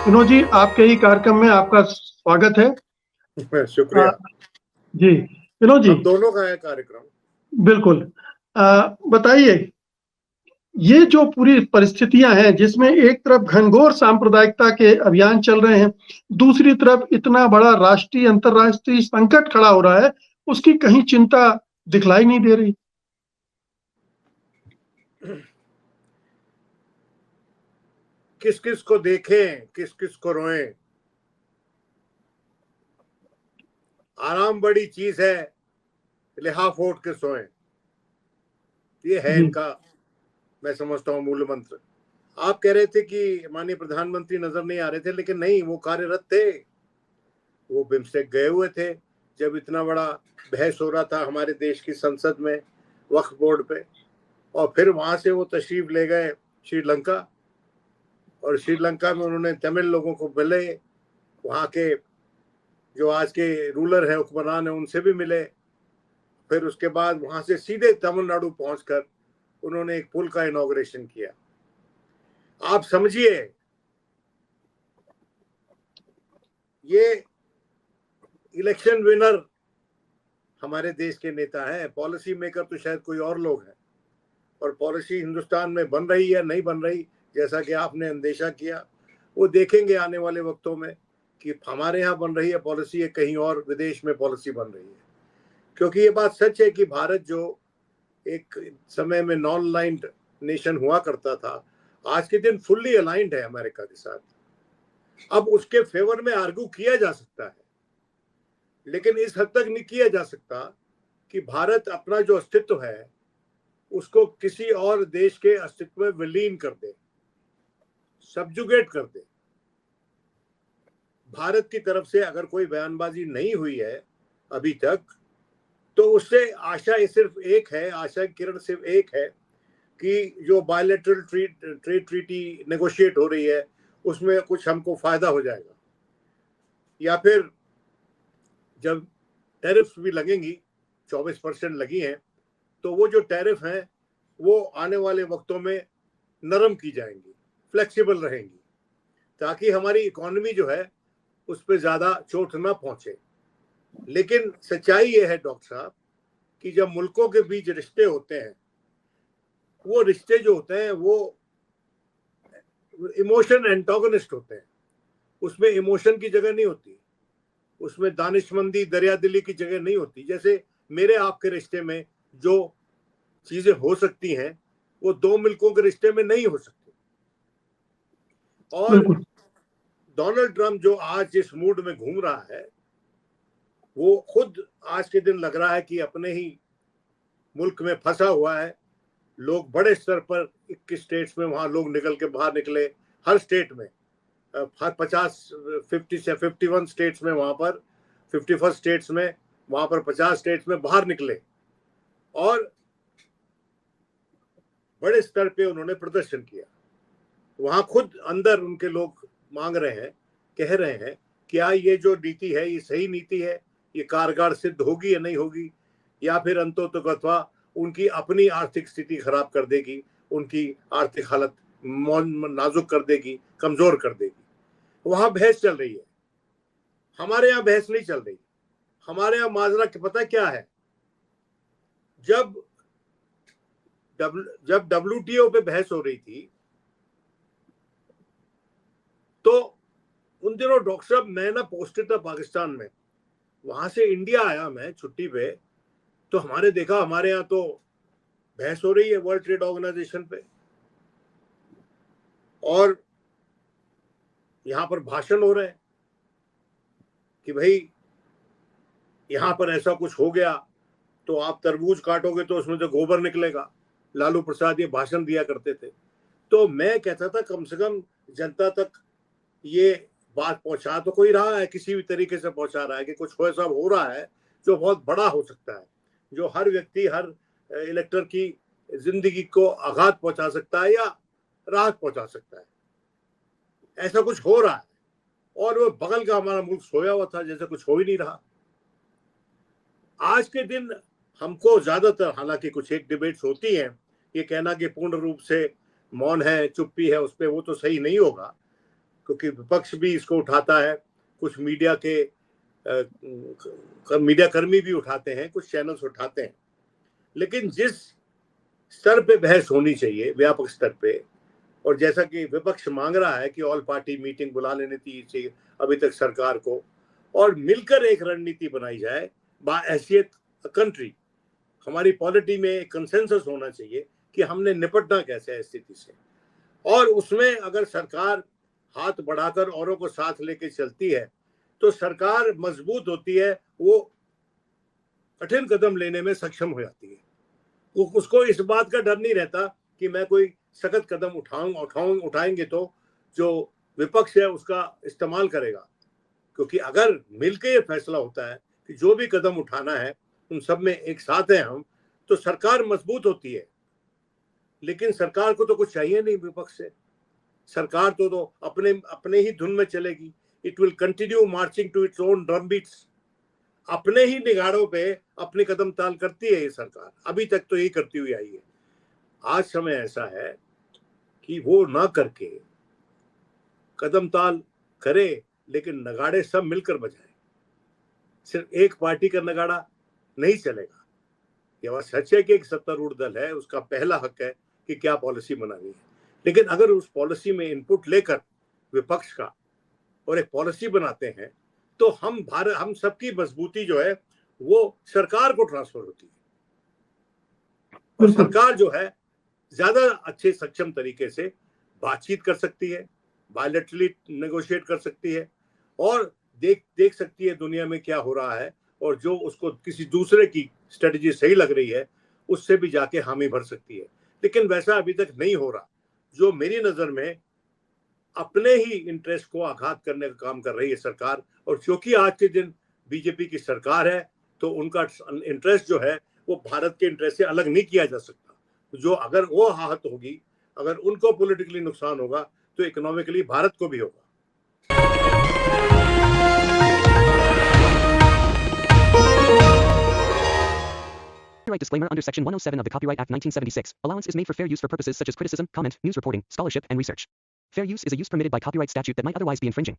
विनोद जी, आपके ही कार्यक्रम में आपका स्वागत है। शुक्रिया। जी, विनोद जी। हम दोनों का है कार्यक्रम। बिल्कुल। बताइए, ये जो पूरी परिस्थितियां हैं जिसमें एक तरफ घनघोर सांप्रदायिकता के अभियान चल रहे हैं, दूसरी तरफ इतना बड़ा राष्ट्रीय अंतर्राष्ट्रीय संकट खड़ा हो रहा है, उसकी कहीं चिंता दिखलाई नहीं दे रही। किस किस को देखें, किस किस को रोएं। आराम बड़ी चीज है, लिहाफ ओढ़ के सोएं। ये है इनका, मैं समझता हूँ, मूल मंत्र। आप कह रहे थे कि माननीय प्रधानमंत्री नजर नहीं आ रहे थे, लेकिन नहीं, वो कार्यरत थे। वो बिम्स्टेक गए हुए थे जब इतना बड़ा बहस हो रहा था हमारे देश की संसद में वक्फ बोर्ड पे, और फिर वहां से वो तशरीफ ले गए श्रीलंका, और श्रीलंका में उन्होंने तमिल लोगों को मिले, वहाँ के जो आज के रूलर है, हुक्मरान है, उनसे भी मिले। फिर उसके बाद वहां से सीधे तमिलनाडु पहुंचकर उन्होंने एक पुल का इनॉग्रेशन किया। आप समझिए, ये इलेक्शन विनर हमारे देश के नेता हैं। पॉलिसी मेकर तो शायद कोई और लोग हैं, और पॉलिसी हिंदुस्तान में बन रही है नहीं बन रही, जैसा कि आपने अंदेशा किया, वो देखेंगे आने वाले वक्तों में कि हमारे यहाँ बन रही है पॉलिसी या कहीं और विदेश में पॉलिसी बन रही है। क्योंकि ये बात सच है कि भारत जो एक समय में नॉन अलाइंड नेशन हुआ करता था, आज के दिन फुल्ली अलाइंड है अमेरिका के साथ। अब उसके फेवर में आर्गू किया जा सकता है, लेकिन इस हद तक नहीं किया जा सकता कि भारत अपना जो अस्तित्व है उसको किसी और देश के अस्तित्व में विलीन कर दे, सब्जुगेट कर दे। भारत की तरफ से अगर कोई बयानबाजी नहीं हुई है अभी तक, तो उससे आशा सिर्फ एक है, आशा की किरण सिर्फ एक है कि जो बायलैटरल ट्रेड ट्रीटी नेगोशिएट हो रही है उसमें कुछ हमको फायदा हो जाएगा, या फिर जब टैरिफ भी लगेंगी, 24% लगी हैं, तो वो जो टैरिफ हैं वो आने वाले वक्तों में नरम की जाएंगी, फ्लेक्सिबल रहेंगी, ताकि हमारी इकोनॉमी जो है उस पर ज्यादा चोट ना पहुंचे। लेकिन सच्चाई ये है डॉक्टर साहब कि जब मुल्कों के बीच रिश्ते होते हैं, वो रिश्ते जो होते हैं वो इमोशन एंटागोनिस्ट होते हैं। उसमें इमोशन की जगह नहीं होती, उसमें दानिशमंदी दरियादिली की जगह नहीं होती। जैसे मेरे आपके रिश्ते में जो चीजें हो सकती हैं वो दो मुल्कों के रिश्ते में नहीं हो सकती। और डोनाल्ड ट्रंप जो आज जिस मूड में घूम रहा है, वो खुद आज के दिन लग रहा है कि अपने ही मुल्क में फंसा हुआ है। लोग बड़े स्तर पर 21 स्टेट्स में वहां लोग निकल के बाहर निकले, हर स्टेट में 50 से 51 स्टेट्स में, वहां पर 51 स्टेट्स में, वहां पर 50 स्टेट्स में बाहर निकले, और बड़े स्तर पे उन्होंने प्रदर्शन किया। वहां खुद अंदर उनके लोग मांग रहे हैं, कह रहे हैं क्या ये जो नीति है ये सही नीति है, ये कारगर सिद्ध होगी या नहीं होगी, या फिर अंततोगत्वा उनकी अपनी आर्थिक स्थिति खराब कर देगी, उनकी आर्थिक हालत नाजुक कर देगी, कमजोर कर देगी। वहां बहस चल रही है, हमारे यहाँ बहस नहीं चल रही। हमारे यहाँ माजरा पता क्या है, जब WTO पे बहस हो रही थी तो उन दिनों डॉक्टर साहब मैं ना पोस्टेड था पाकिस्तान में, वहां से इंडिया आया मैं छुट्टी पे, तो हमारे देखा हमारे यहाँ तो बहस हो रही है वर्ल्ड ट्रेड ऑर्गेनाइजेशन पे, और यहाँ पर भाषण हो रहे हैं कि भाई यहाँ पर ऐसा कुछ हो गया तो आप तरबूज काटोगे तो उसमें तो गोबर निकलेगा। लालू प्रसाद ये भाषण दिया करते थे। तो मैं कहता था कम से कम जनता तक ये बात पहुंचा तो कोई रहा है, किसी भी तरीके से पहुंचा रहा है कि कुछ ऐसा हो रहा है जो बहुत बड़ा हो सकता है, जो हर व्यक्ति, हर इलेक्टर की जिंदगी को आघात पहुंचा सकता है या राहत पहुंचा सकता है। ऐसा कुछ हो रहा है, और वो बगल का हमारा मुल्क सोया हुआ था जैसे कुछ हो ही नहीं रहा। आज के दिन हमको ज्यादातर, हालांकि कुछ एक डिबेट्स होती हैं, ये कहना कि पूर्ण रूप से मौन है, चुप्पी है, उस पर वो तो सही नहीं होगा, क्योंकि विपक्ष भी इसको उठाता है, कुछ मीडिया के मीडिया कर्मी भी उठाते हैं, कुछ चैनल्स उठाते हैं। लेकिन जिस स्तर पे बहस होनी चाहिए, व्यापक स्तर पे, और जैसा कि विपक्ष मांग रहा है कि ऑल पार्टी मीटिंग बुला लेनी चाहिए अभी तक सरकार को, और मिलकर एक रणनीति बनाई जाए बाहैसियत कंट्री। हमारी पॉलिटी में एक कंसेंसस होना चाहिए कि हमने निपटना कैसे है स्थिति से, और उसमें अगर सरकार हाथ बढ़ाकर औरों को साथ लेके चलती है तो सरकार मजबूत होती है, वो कठिन कदम लेने में सक्षम हो जाती है। उसको इस बात का डर नहीं रहता कि मैं कोई सख्त कदम उठाएंगे तो जो विपक्ष है उसका इस्तेमाल करेगा। क्योंकि अगर मिलकर ये फैसला होता है कि जो भी कदम उठाना है उन सब में एक साथ हैं हम, तो सरकार मजबूत होती है। लेकिन सरकार को तो कुछ चाहिए नहीं विपक्ष से। सरकार तो अपने ही धुन में चलेगी। It will continue marching to its own drum beats. अपने ही निगाड़ों पे अपनी कदम ताल करती है ये सरकार, अभी तक तो यही करती हुई आई है। आज समय ऐसा है कि वो ना करके कदम ताल करे, लेकिन नगाड़े सब मिलकर बजाए। सिर्फ एक पार्टी का नगाड़ा नहीं चलेगा। ये बात सच है कि एक सत्तारूढ़ दल है, उसका पहला हक है कि क्या पॉलिसी बनानी है, लेकिन अगर उस पॉलिसी में इनपुट लेकर विपक्ष का और एक पॉलिसी बनाते हैं तो हम सबकी मजबूती जो है वो सरकार को ट्रांसफर होती है, और सरकार जो है ज्यादा अच्छे सक्षम तरीके से बातचीत कर सकती है, बायलैटरली नेगोशिएट कर सकती है, और देख सकती है दुनिया में क्या हो रहा है, और जो उसको किसी दूसरे की स्ट्रेटजी सही लग रही है उससे भी जाके हामी भर सकती है। लेकिन वैसा अभी तक नहीं हो रहा, जो मेरी नजर में अपने ही इंटरेस्ट को आघात करने का काम कर रही है सरकार। और क्योंकि आज के दिन बीजेपी की सरकार है तो उनका इंटरेस्ट जो है वो भारत के इंटरेस्ट से अलग नहीं किया जा सकता। जो अगर वो आहत होगी, अगर उनको पॉलिटिकली नुकसान होगा तो इकोनॉमिकली भारत को भी होगा। Copyright disclaimer under Section 107 of the Copyright Act 1976. Allowance is made for fair use for purposes such as criticism, comment, news reporting, scholarship, and research. Fair use is a use permitted by copyright statute that might otherwise be infringing.